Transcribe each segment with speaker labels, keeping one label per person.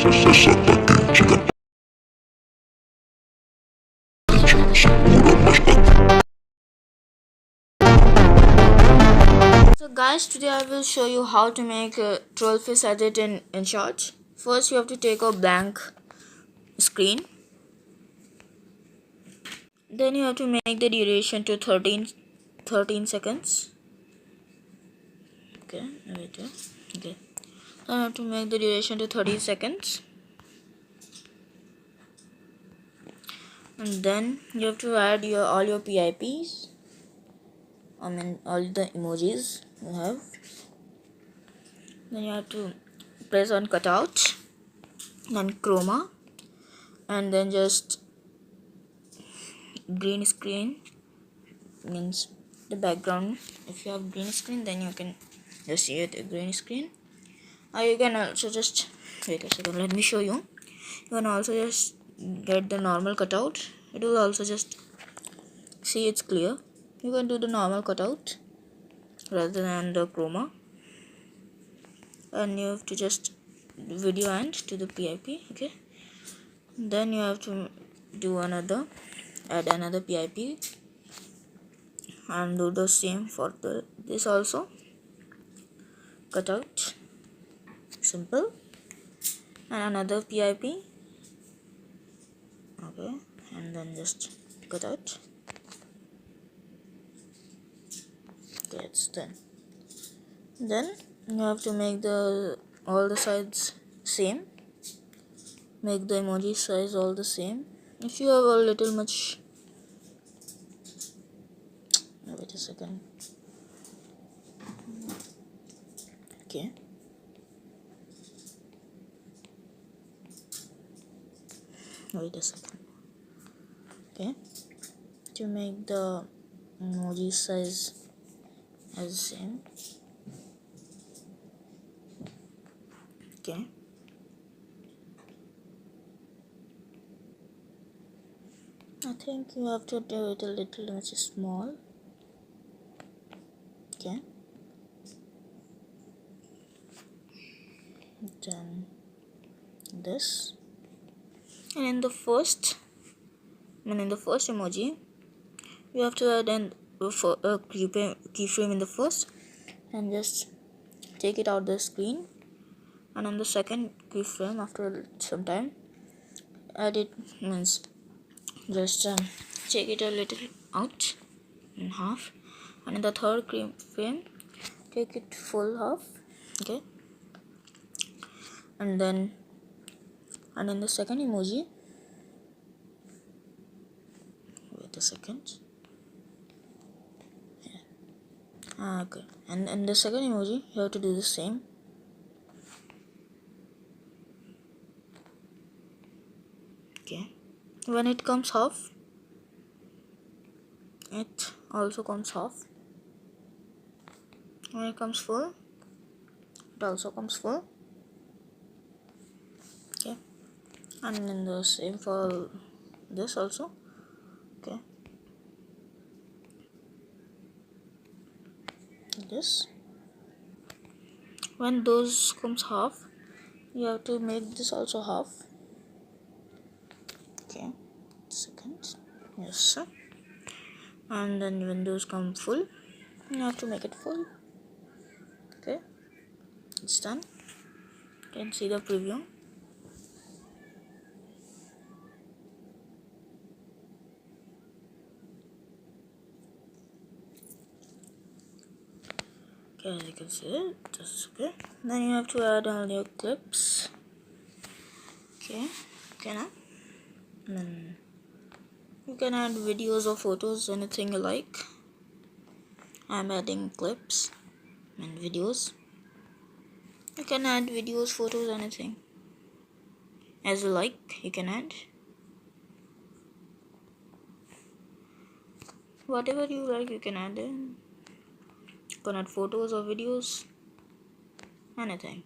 Speaker 1: So guys, today I will show you how to make a troll face edit in Short. First you have to take a blank screen. Then you have to make the duration to 13 seconds. Okay, wait. Okay. Then you have to make the duration to 30 seconds. And then you have to add all your PIPs. I mean all the emojis you have. Then you have to press on cutout, then chroma, and then just green screen means the background. If you have green screen, then you can just see it a green screen. Or you can also just wait a second, let me show you. You can also just get the normal cutout. It will also just see it's clear. You can do the normal cutout rather than the chroma, and you have to just video end to the PIP. Okay, then you have to do add another PIP and do the same for this also. Cutout, simple, and another PIP. Okay, and then just cutout. Okay, it's done. Then you have to make all the sides same. Make the emoji size all the same. If you have a little much, wait a second. Okay. Wait a second. Okay. To make the emoji size as the same. Okay. I think you have to do it a little much small. Okay. Then this, and in the first emoji, you have to add a keyframe in the first, and just take it out the screen, and on the second keyframe after some time, add it means just take it a little out in half, and in the third frame take it full half. Okay, and in the second emoji, wait a second. Okay, and in the second emoji you have to do the same. Okay, when it comes half, it also comes half. When it comes full, it also comes full. Okay, and then the same for this also. Okay, this, when those comes half, you have to make this also half. Okay, second, yes sir. And then when those come full, you have to make it full. Okay, it's done. You can see the preview. Okay, as you can see it, that's okay. Then you have to add all your clips. Okay, now then you can add videos or photos, anything you like. I'm adding clips and videos. You can add videos, photos, anything as you like. You can add whatever you like. You can add in. You can add photos or videos, anything.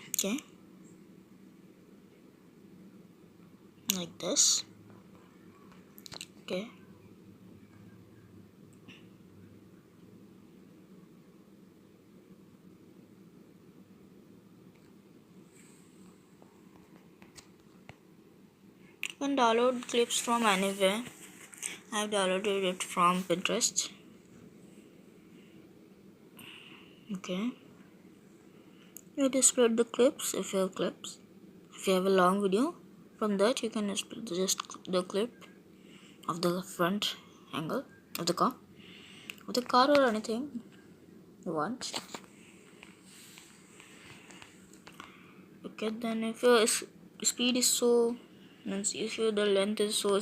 Speaker 1: Okay, like this. Okay, can download clips from anywhere. I've downloaded it from Pinterest. Okay, you have to split the clips if you have clips. If you have a long video, from that you can split just the clip of the front angle of the car or anything you want. Okay, then if your speed is so, means if the length is so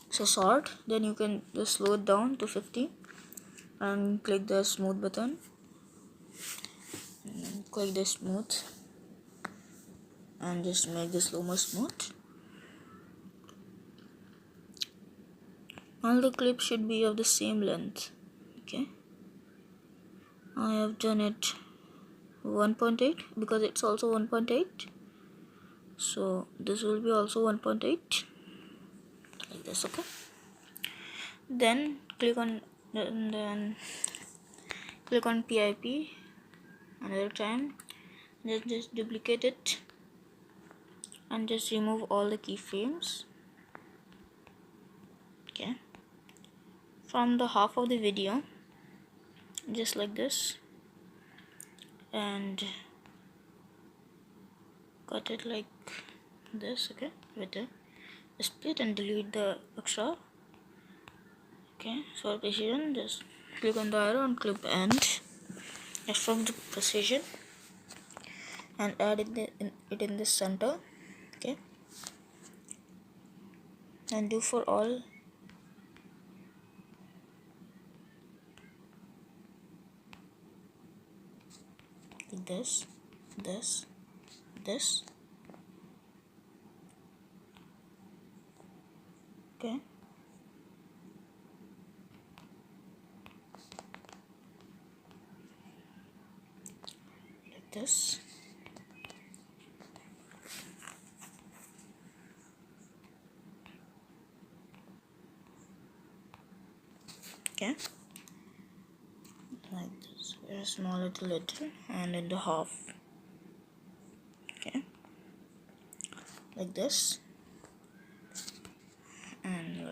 Speaker 1: so short, then you can just slow it down to 50 and click the smooth button and click the smooth and just make the slow mo smooth. All the clips should be of the same length. Okay, I have done it 1.8 because it's also 1.8, so this will be also 1.8 like this. Okay, then click on PIP another time, then just duplicate it and just remove all the keyframes. Okay, from the half of the video, just like this, and cut it like this. Okay, with the split and delete the extra. Okay, for precision, just click on the arrow and click end. Extract the precision and add it in the center. Okay, and do for all. This. Okay, like this. Okay, like this, very small little and in the half. Okay, like this, and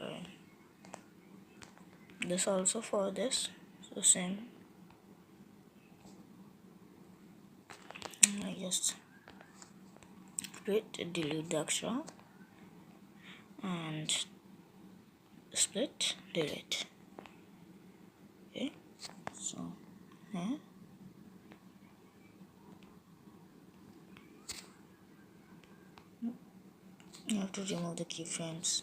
Speaker 1: this also for this, so same. And I just delete the extra and split, delete. Okay, so yeah. You have to remove the keyframes.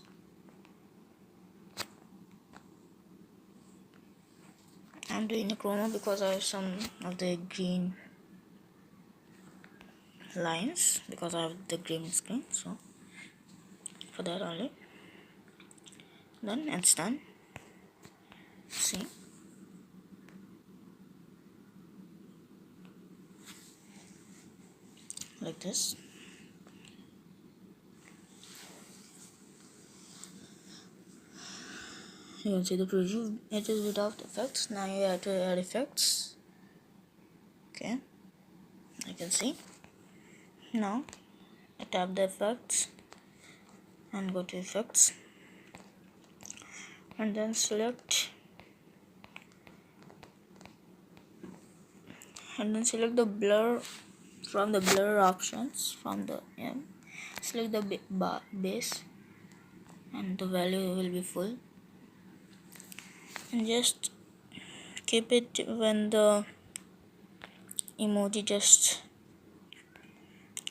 Speaker 1: I'm doing a chroma because I have some of the green lines because I have the green screen, so for that only. Then it's done. See, like this. You can see the preview. It is without effects. Now you have to add effects. Okay, I can see. Now I tap the effects and go to effects and then select the blur from the blur options from the select the base and the value will be full, and just keep it when the emoji just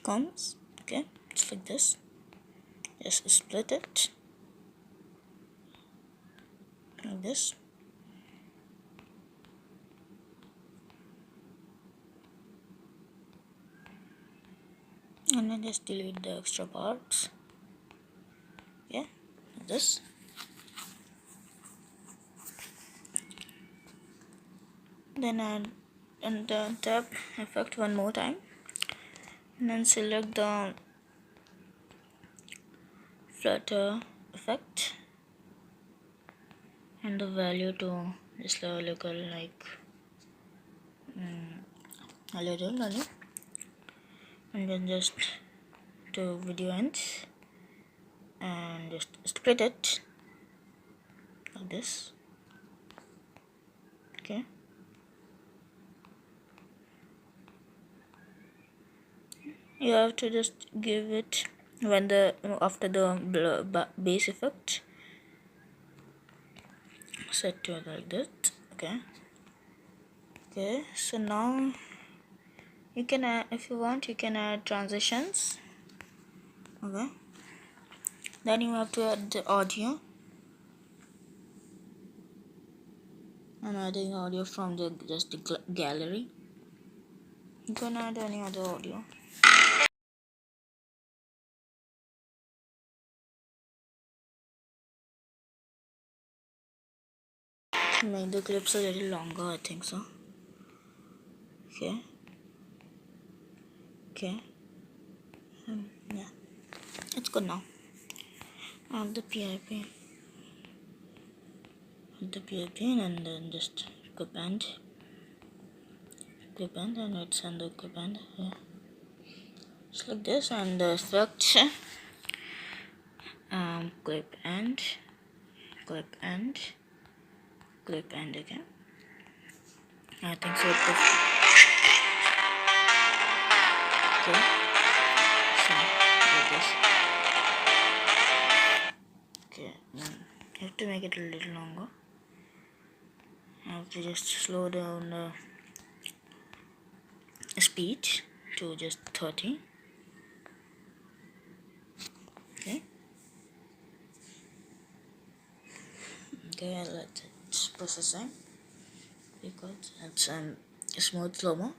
Speaker 1: comes. Okay, it's like this. Just split it like this. And then just delete the extra parts. Yeah, like this. Then add and tap effect one more time, and then select the flutter effect and the value to just look like a little only, and then just to video ends and just split it like this. Okay, you have to just give it when after the base effect, set to it like that. Okay, so now you can add, if you want, you can add transitions. Okay, then you have to add the audio. I'm adding audio from the gallery. You can add any other audio. Make the clips a little longer, I think so. Okay. Yeah, it's good now. Add the PIP. Add the PIP and then just clip end, and it's on the clip end. Yeah. Just like this, and the effect. Clip end, clip end, clip end again. I think so. Okay. So like this. Okay. Then you have to make it a little longer. I have to just slow down the speed to just 30. Okay. Okay, let it processing because it's smooth slow-mo.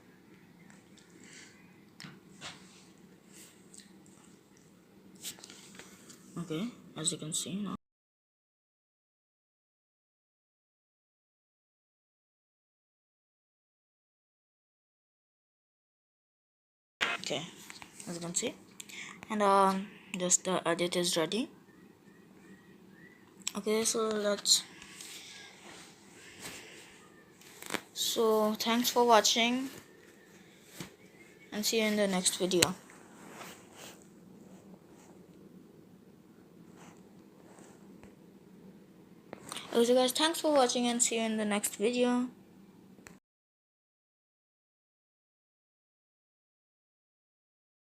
Speaker 1: Okay, as you can see now. Okay, as you can see, and just the edit is ready. Okay, so thanks for watching and see you in the next video. Okay, so guys, thanks for watching and see you in the next video.